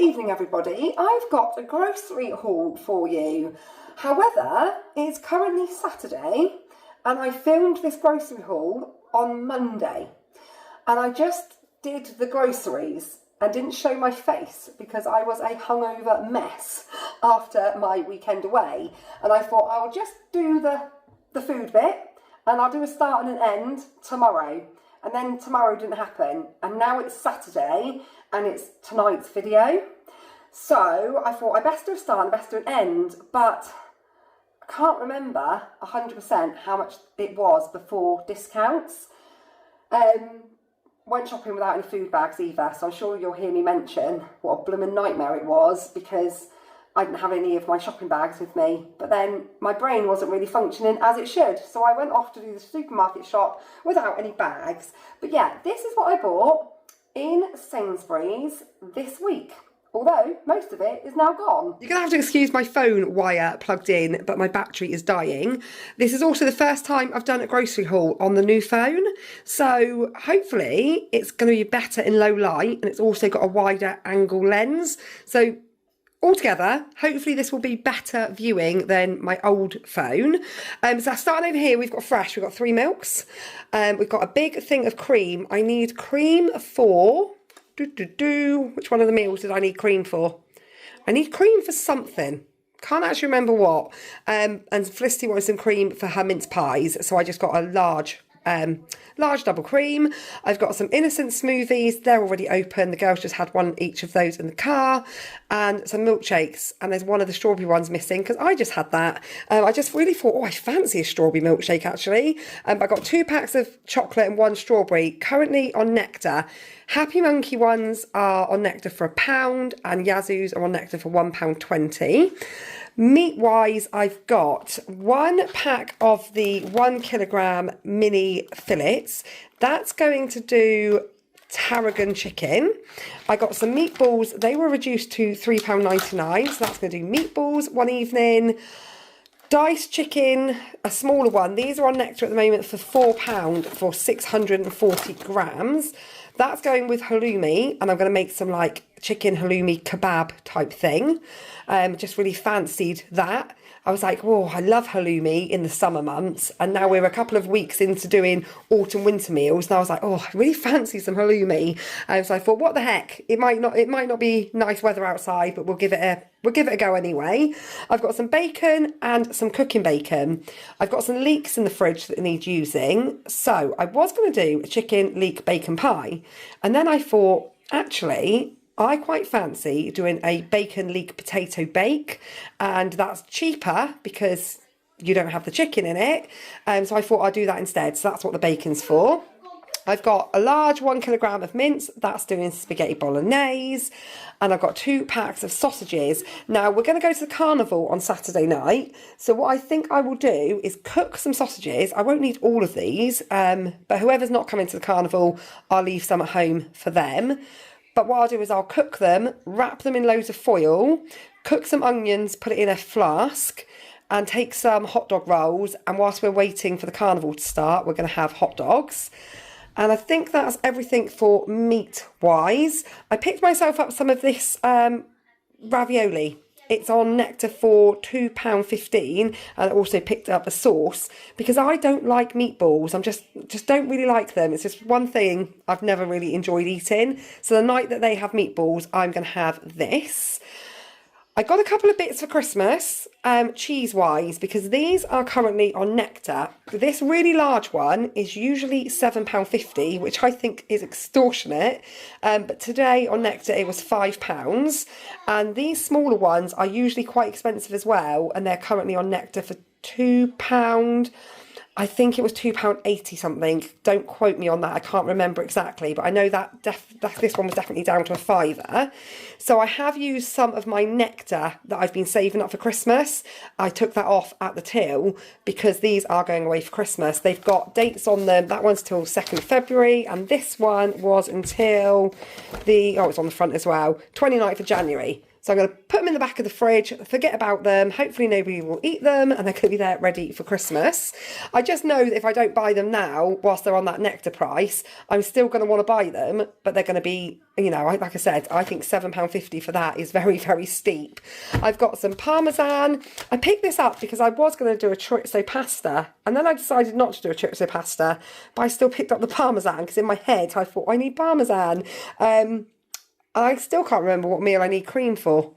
evening everybody, I've got a grocery haul for you. However, it's currently Saturday and I filmed this grocery haul on Monday. And I just did the groceries and didn't show my face because I was a hungover mess after my weekend away. And I thought I'll just do the food bit and I'll do a start and an end tomorrow. And then tomorrow didn't happen. And now it's Saturday and it's tonight's video. So I thought I best do a start and best do an end, but I can't remember 100% how much it was before discounts. Went shopping without any food bags either, so I'm sure you'll hear me mention what a blooming nightmare it was because I didn't have any of my shopping bags with me. But then my brain wasn't really functioning as it should, so I went off to do the supermarket shop without any bags. But yeah, this is what I bought in Sainsbury's this week. Although most of it is now gone. You're going to have to excuse my phone wire plugged in, but my battery is dying. This is also the first time I've done a grocery haul on the new phone. So hopefully it's going to be better in low light and it's also got a wider angle lens. So altogether, hopefully this will be better viewing than my old phone. So starting over here, we've got fresh, we've got 3 milks. We've got a big thing of cream. I need cream for... Which one of the meals did I need cream for? I need cream for something. Can't actually remember what. And Felicity wanted some cream for her mince pies, so I just got a large double cream. I've got some innocent smoothies. They're already open. The girls just had one each of those in the car, and some milkshakes. And there's one of the strawberry ones missing because I just had that. I just really thought, oh, I fancy a strawberry milkshake actually. I got 2 packs of chocolate and 1 strawberry. Currently on Nectar. Happy Monkey ones are on Nectar for £1, and Yazoo's are on Nectar for £1.20. Meat-wise, I've got 1 pack of the 1 kilogram mini fillets. That's going to do tarragon chicken. I got some meatballs. They were reduced to £3.99, so that's going to do meatballs one evening. Diced chicken, a smaller one. These are on Nectar at the moment for £4 for 640 grams. That's going with halloumi, and I'm going to make some like chicken halloumi kebab type thing. Just really fancied that. I was like, oh, I love halloumi in the summer months, and now we're a couple of weeks into doing autumn winter meals, and I was like, oh, I really fancy some halloumi. So I thought, what the heck? It might not be nice weather outside, but we'll give it a go anyway. I've got some bacon and some cooking bacon. I've got some leeks in the fridge that need using. So I was going to do a chicken leek bacon pie, and then I thought, actually, I quite fancy doing a bacon leek potato bake, and that's cheaper because you don't have the chicken in it. So I thought I'd do that instead. So that's what the bacon's for. I've got a large 1 kilogram of mince. That's doing spaghetti bolognese. And I've got 2 packs of sausages. Now, we're going to go to the carnival on Saturday night. So what I think I will do is cook some sausages. I won't need all of these, but whoever's not coming to the carnival, I'll leave some at home for them. But what I'll do is I'll cook them, wrap them in loads of foil, cook some onions, put it in a flask, and take some hot dog rolls. And whilst we're waiting for the carnival to start, we're going to have hot dogs. And I think that's everything for meat-wise. I picked myself up some of this ravioli. It's on Nectar for £2.15, and I also picked up a sauce because I don't like meatballs. I'm just don't really like them. It's just one thing I've never really enjoyed eating. So the night that they have meatballs, I'm going to have this. I got a couple of bits for Christmas, cheese-wise, because these are currently on Nectar. This really large one is usually £7.50, which I think is extortionate. But today on Nectar it was £5. And these smaller ones are usually quite expensive as well, and they're currently on Nectar for £2. I think it was £2.80 something. Don't quote me on that. I can't remember exactly, but I know that this one was definitely down to a £5. So I have used some of my Nectar that I've been saving up for Christmas. I took that off at the till because these are going away for Christmas. They've got dates on them. That one's till 2nd of February, and this one was until it's on the front as well, 29th of January. So I'm going to put them in the back of the fridge, forget about them. Hopefully nobody will eat them and they're going to be there ready for Christmas. I just know that if I don't buy them now, whilst they're on that Nectar price, I'm still going to want to buy them, but they're going to be, you know, like I said, I think £7.50 for that is very, very steep. I've got some Parmesan. I picked this up because I was going to do a chorizo pasta and then I decided not to do a chorizo pasta, but I still picked up the Parmesan because in my head I thought I need Parmesan. I still can't remember what meal I need cream for.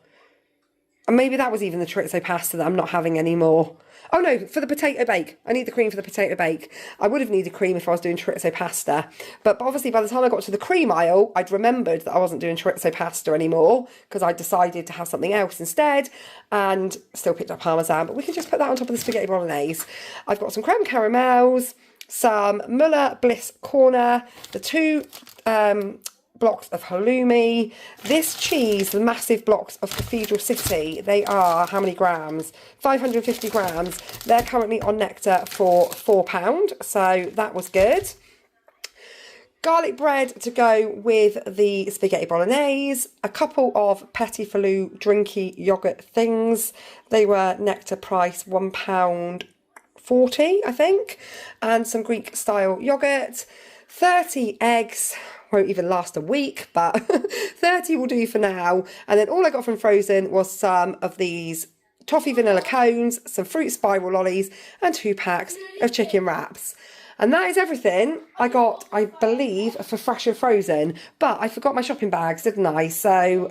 And maybe that was even the chorizo pasta that I'm not having anymore. Oh no, for the potato bake. I need the cream for the potato bake. I would have needed cream if I was doing chorizo pasta. But obviously by the time I got to the cream aisle, I'd remembered that I wasn't doing chorizo pasta anymore because I decided to have something else instead and still picked up Parmesan. But we can just put that on top of the spaghetti bolognese. I've got some creme caramels, some Muller Bliss Corner, the two blocks of halloumi, this cheese, the massive blocks of Cathedral City. They are how many grams? 550 grams. They're currently on Nectar for £4, so that was good. Garlic bread to go with the spaghetti bolognese, a couple of Petit Filou drinky yoghurt things. They were Nectar price £1.40, I think, and some Greek style yoghurt, 30 eggs. Won't even last a week, but 30 will do for now. And then all I got from Frozen was some of these toffee vanilla cones, some fruit spiral lollies, and 2 packs of chicken wraps. And that is everything I got, I believe, for Fresh and Frozen. But I forgot my shopping bags, didn't I? So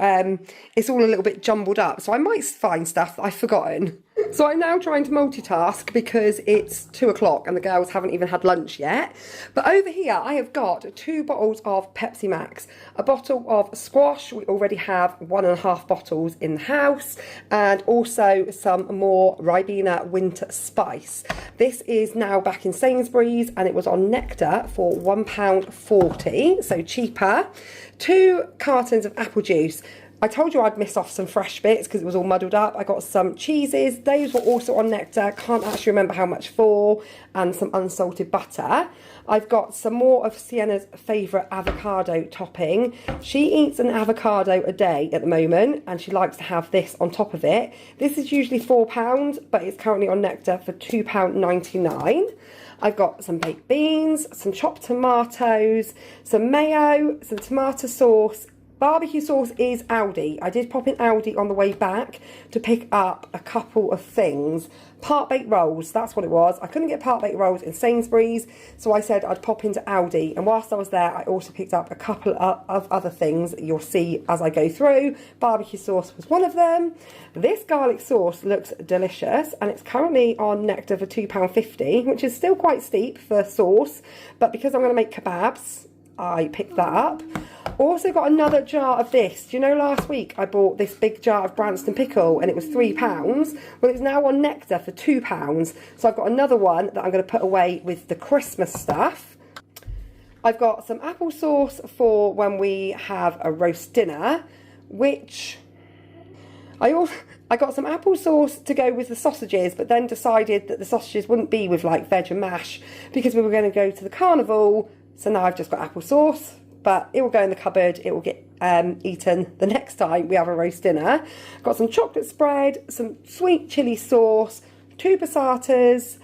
it's all a little bit jumbled up. So I might find stuff that I've forgotten. So I'm now trying to multitask because it's 2 o'clock and the girls haven't even had lunch yet. But over here I have got 2 bottles of Pepsi Max, a bottle of squash. We already have 1.5 bottles in the house, and also some more Ribena Winter Spice. This is now back in Sainsbury's and it was on Nectar for £1.40, so cheaper. 2 cartons of apple juice. I told you I'd miss off some fresh bits because it was all muddled up. I got some cheeses. Those were also on Nectar. Can't actually remember how much for. And some unsalted butter. I've got some more of Sienna's favourite avocado topping. She eats an avocado a day at the moment and she likes to have this on top of it. This is usually £4, but it's currently on Nectar for £2.99. I've got some baked beans, some chopped tomatoes, some mayo, some tomato sauce. Barbecue sauce is Aldi. I did pop in Aldi on the way back to pick up a couple of things. Part-baked rolls, that's what it was. I couldn't get part-baked rolls in Sainsbury's, so I said I'd pop into Aldi. And whilst I was there, I also picked up a couple of other things that you'll see as I go through. Barbecue sauce was one of them. This garlic sauce looks delicious, and it's currently on Nectar for £2.50, which is still quite steep for sauce. But because I'm going to make kebabs, I picked that up. Also got another jar of this. Do you know last week I bought this big jar of Branston pickle and it was £3? Well, it's now on Nectar for £2. So I've got another one that I'm going to put away with the Christmas stuff. I've got some applesauce for when we have a roast dinner, which I got some applesauce to go with the sausages, but then decided that the sausages wouldn't be with like veg and mash because we were going to go to the carnival. So now I've just got applesauce, but it will go in the cupboard. It will get eaten the next time we have a roast dinner. Got some chocolate spread, some sweet chilli sauce, 2 passatas,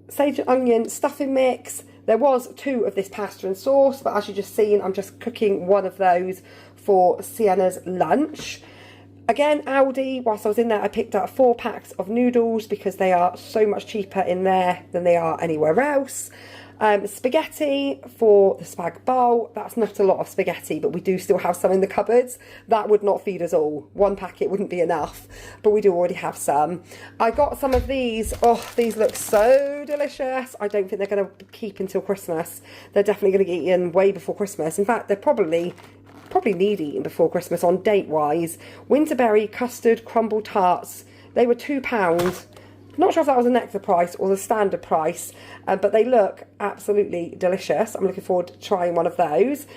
sage and onion stuffing mix. There was 2 of this pasta and sauce, but as you just seen, I'm just cooking one of those for Sienna's lunch. Again, Aldi, whilst I was in there, I picked up 4 packs of noodles because they are so much cheaper in there than they are anywhere else. Spaghetti for the spag bowl. That's not a lot of spaghetti, but we do still have some in the cupboards. That would not feed us all. 1 packet wouldn't be enough, but we do already have some. I got some of these. Oh, these look so delicious. I don't think they're going to keep until Christmas. They're definitely going to get eaten way before Christmas. In fact, they're probably need eating before Christmas on date-wise. Winterberry custard crumble tarts. They were £2. Not sure if that was a Nectar price or the standard price, but they look absolutely delicious. I'm looking forward to trying one of those.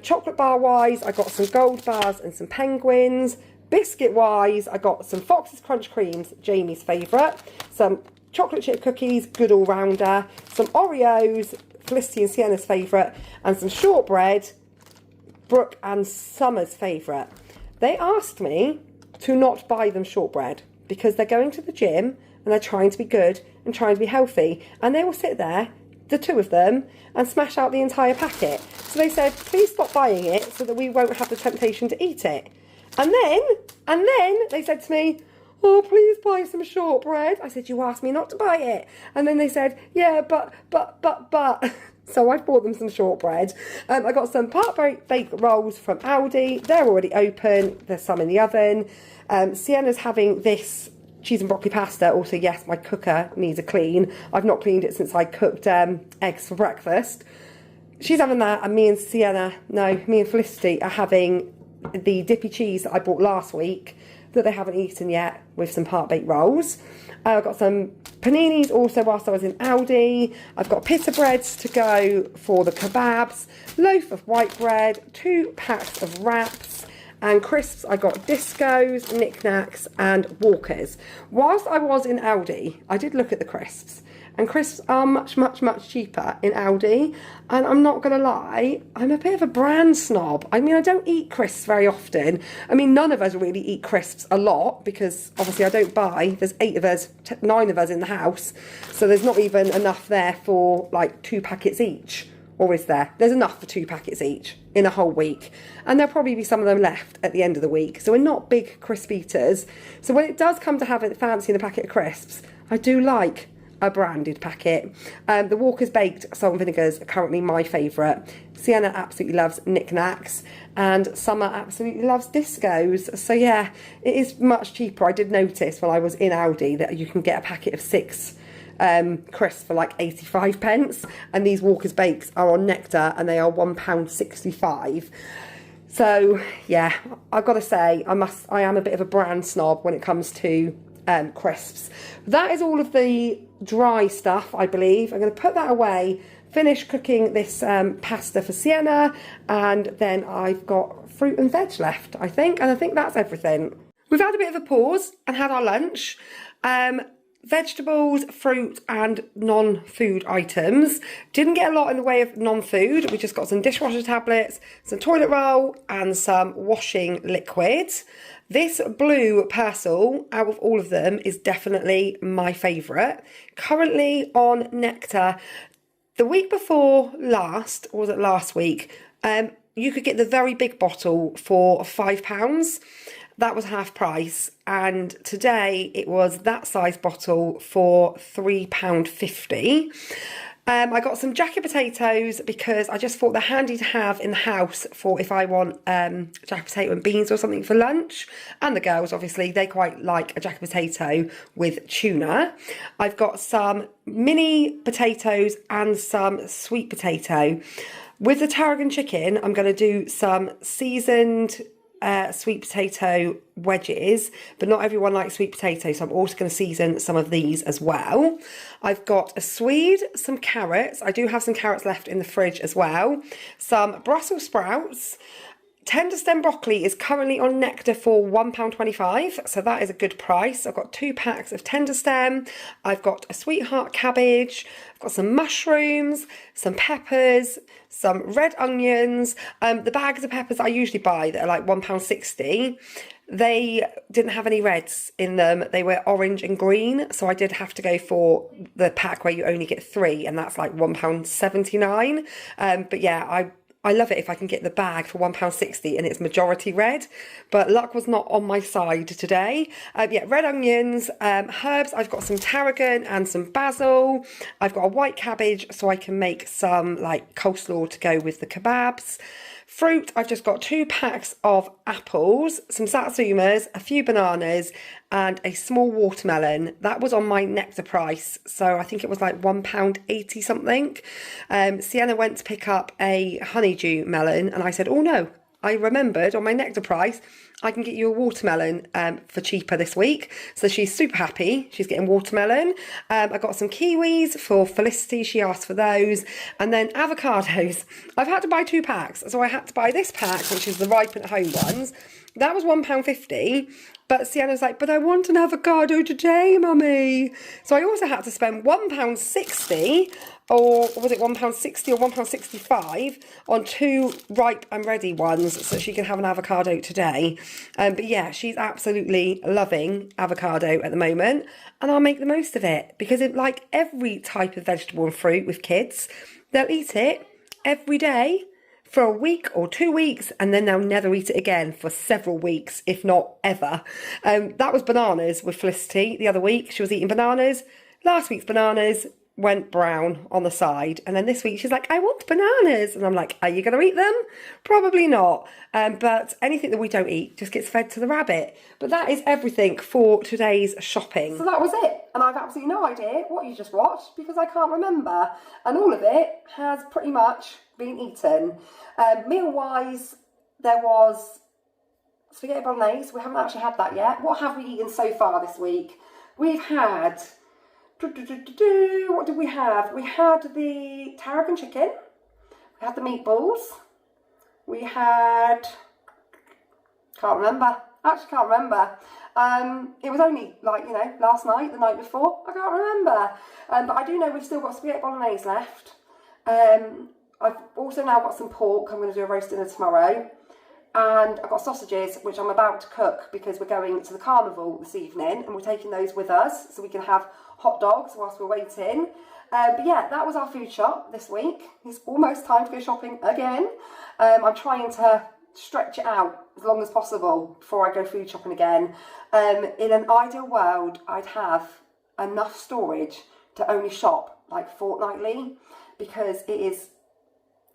Chocolate bar wise, I got some gold bars and some penguins. Biscuit wise, I got some Fox's Crunch Creams, Jamie's favourite. Some chocolate chip cookies, good all-rounder. Some Oreos, Felicity and Sienna's favourite. And some shortbread, Brooke and Summer's favourite. they asked me to not buy them shortbread because they're going to the gym and they're trying to be good and trying to be healthy. And they will sit there, the two of them, and smash out the entire packet. So they said, please stop buying it so that we won't have the temptation to eat it. And then they said to me, oh, please buy some shortbread. I said, you asked me not to buy it. And then they said, yeah, but. So I bought them some shortbread. I got some part-baked rolls from Aldi. They're already open. There's some in the oven. Sienna's having this cheese and broccoli pasta. Also, yes, my cooker needs a clean. I've not cleaned it since I cooked eggs for breakfast. She's having that, and me and Felicity are having the dippy cheese that I bought last week that they haven't eaten yet with some part-baked rolls. I've got some paninis also whilst I was in Aldi. I've got pita breads to go for the kebabs, loaf of white bread, 2 packs of wraps, and crisps. I got Discos, Knick Knacks and Walkers. Whilst I was in Aldi, I did look at the crisps, and crisps are much cheaper in Aldi. And I'm not going to lie, I'm a bit of a brand snob. I mean, I don't eat crisps very often. I mean, none of us really eat crisps a lot because obviously I don't buy. There's 9 of us in the house. So there's not even enough there for like 2 packets each. Or is there? There's enough for 2 packets each in a whole week. And there'll probably be some of them left at the end of the week. So we're not big crisp eaters. So when it does come to having fancying a packet of crisps, I do like a branded packet. The Walker's Baked Salt and Vinegars are currently my favourite. Sienna absolutely loves Knick Knacks and Summer absolutely loves Discos. So yeah, it is much cheaper. I did notice when I was in Aldi that you can get a packet of 6 crisps for like 85 pence, and these Walker's Bakes are on Nectar and they are £1.65. So yeah, I've got to say I am a bit of a brand snob when it comes to crisps. That is all of the dry stuff, I believe. I'm going to put that away, finish cooking this pasta for Sienna, and then I've got fruit and veg left, I think, and I think that's everything. We've had a bit of a pause and had our lunch. Vegetables, fruit and non-food items. Didn't get a lot in the way of non-food. We just got some dishwasher tablets, some toilet roll and some washing liquid. This blue Persil, out of all of them, is definitely my favourite. Currently on Nectar. The week before last, or was it last week, you could get the very big bottle for £5. That was half price, and today it was that size bottle for £3.50. I got some jacket potatoes because I just thought they're handy to have in the house for if I want jacket potato and beans or something for lunch. And the girls, obviously, they quite like a jacket potato with tuna. I've got some mini potatoes and some sweet potato. With the tarragon chicken, I'm going to do some seasoned sweet potato wedges, but not everyone likes sweet potato, so I'm also going to season some of these as well. I've got a swede, some carrots. I do have some carrots left in the fridge as well. Some Brussels sprouts. Tender stem broccoli is currently on Nectar for £1.25, so that is a good price. I've got 2 packs of tender stem. I've got a sweetheart cabbage. I've got some mushrooms, some peppers, some red onions. The bags of peppers I usually buy that are like £1.60, they didn't have any reds in them. They were orange and green, so I did have to go for the pack where you only get 3, and that's like £1.79. But yeah, I love it if I can get the bag for £1.60 and it's majority red, but luck was not on my side today. Yeah, red onions, herbs. I've got some tarragon and some basil. I've got a white cabbage so I can make some like coleslaw to go with the kebabs. Fruit, I've just got 2 packs of apples, some satsumas, a few bananas and a small watermelon. That was on my Nectar price, so I think it was like £1.80 something. Sienna went to pick up a honeydew melon and I said, oh no, I remembered on my Nectar price, I can get you a watermelon for cheaper this week. So she's super happy. She's getting watermelon. I got some kiwis for Felicity. She asked for those. And then avocados. I've had to buy 2 packs. So I had to buy this pack, which is the ripe at home ones. That was £1.50. But Sienna's like, but I want an avocado today, mummy. So I also had to spend £1.60 or was it £1.60 or £1.65 on 2 ripe and ready ones, so she can have an avocado today. But yeah, she's absolutely loving avocado at the moment, and I'll make the most of it, because like every type of vegetable and fruit with kids, they'll eat it every day for a week or 2 weeks, and then they'll never eat it again for several weeks, if not ever. That was bananas with Felicity the other week. She was eating bananas. Last week's bananas went brown on the side, and then this week she's like, I want bananas, and I'm like, are you going to eat them? Probably not. But anything that we don't eat just gets fed to the rabbit. But that is everything for today's shopping. So that was it, and I've absolutely no idea what you just watched, because I can't remember, and all of it has pretty much been eaten. Meal wise, there was spaghetti bolognese. We haven't actually had that yet. What have we eaten so far this week? We've had what did we have? We had the tarragon chicken, we had the meatballs, we had, can't remember, actually can't remember. It was only like, you know, last night, the night before, I can't remember. But I do know we've still got spaghetti bolognese left. I've also now got some pork. I'm going to do a roast dinner tomorrow. And I've got sausages, which I'm about to cook because we're going to the carnival this evening, and we're taking those with us so we can have hot dogs whilst we're waiting. But yeah, that was our food shop this week. It's almost time to go shopping again. I'm trying to stretch it out as long as possible before I go food shopping again. In an ideal world, I'd have enough storage to only shop like fortnightly, because it is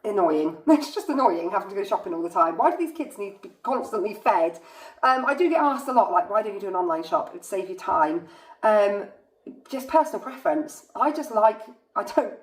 annoying. It's just annoying having to go shopping all the time. Why do these kids need to be constantly fed? I do get asked a lot, like, why don't you do an online shop? It'd save you time. Just personal preference. I don't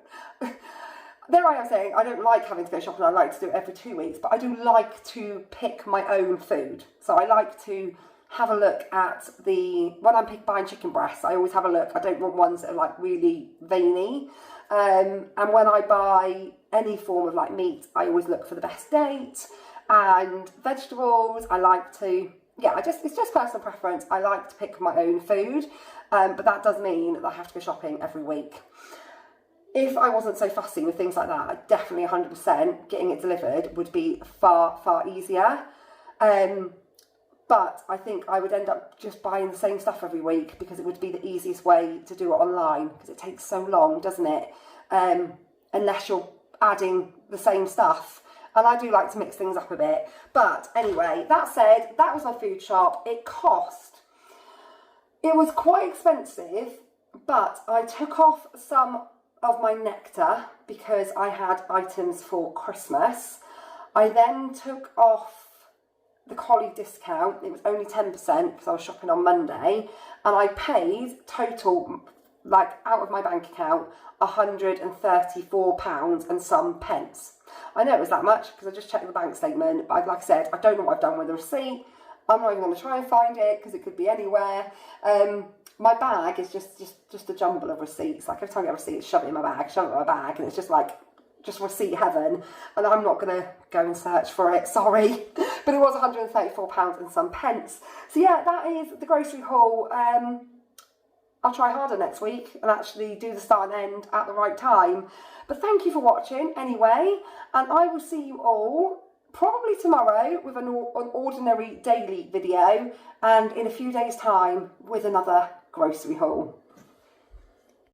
there I am saying I don't like having to go shopping. I like to do it every 2 weeks, but I do like to pick my own food. So I like to have a look at when I'm buying chicken breasts, I always have a look. I don't want ones that are like really veiny. And when I buy any form of like meat, I always look for the best date. And vegetables, I like to, it's just personal preference. I like to pick my own food, but that does mean that I have to go shopping every week. If I wasn't so fussy with things like that, I definitely 100% getting it delivered would be far, far easier. But I think I would end up just buying the same stuff every week, because it would be the easiest way to do it online, because it takes so long, doesn't it? Unless you're adding the same stuff. And I do like to mix things up a bit. But anyway, that said, that was my food shop. It was quite expensive, but I took off some of my nectar because I had items for Christmas. I then took off the collie discount. It was only 10% because I was shopping on Monday, and I paid total, like out of my bank account, £134 and some pence. I know it was that much because I just checked the bank statement, but like I said, I don't know what I've done with the receipt. I'm not even going to try and find it because it could be anywhere. My bag is just a jumble of receipts. Like every time I get a receipt, shove it in my bag, and it's just like, just receipt heaven, and I'm not going to go and search for it, sorry. But it was £134 and some pence. So yeah, that is the grocery haul. I'll try harder next week and actually do the start and end at the right time. But thank you for watching anyway, and I will see you all probably tomorrow with an ordinary daily video, and in a few days' time with another grocery haul.